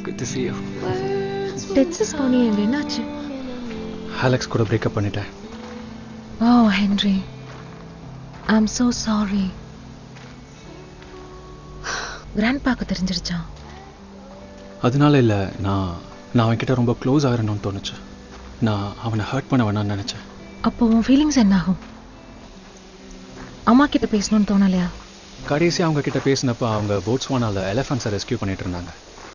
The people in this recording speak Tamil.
Good to see you. Texas போனி எங்க என்னாச்சு? அலெக்ஸ் கூட பிரேக்கப் பண்ணிட்டேன். Oh Henry, I'm so sorry. கிராண்ட்பாக்கு தெரிஞ்சிருச்சா? அதனால இல்லை, நான் அவன்கிட்ட ரொம்ப க்ளோஸ் ஆகிறேன்னு தோணுச்சு. நான் அவனை ஹர்ட் பண்ண வேணாம்னு நினச்சேன். அப்போ உன் ஃபீலிங்ஸ் என்ன ஆகும்? அம்மா கிட்ட பேசணும்னு தோணலையா? கடைசியாக அவங்க கிட்ட பேசினப்போ அவங்க போட்ஸ்வானால எலிஃபண்ட்ஸை ரெஸ்கியூ பண்ணிட்டு இருந்தாங்க.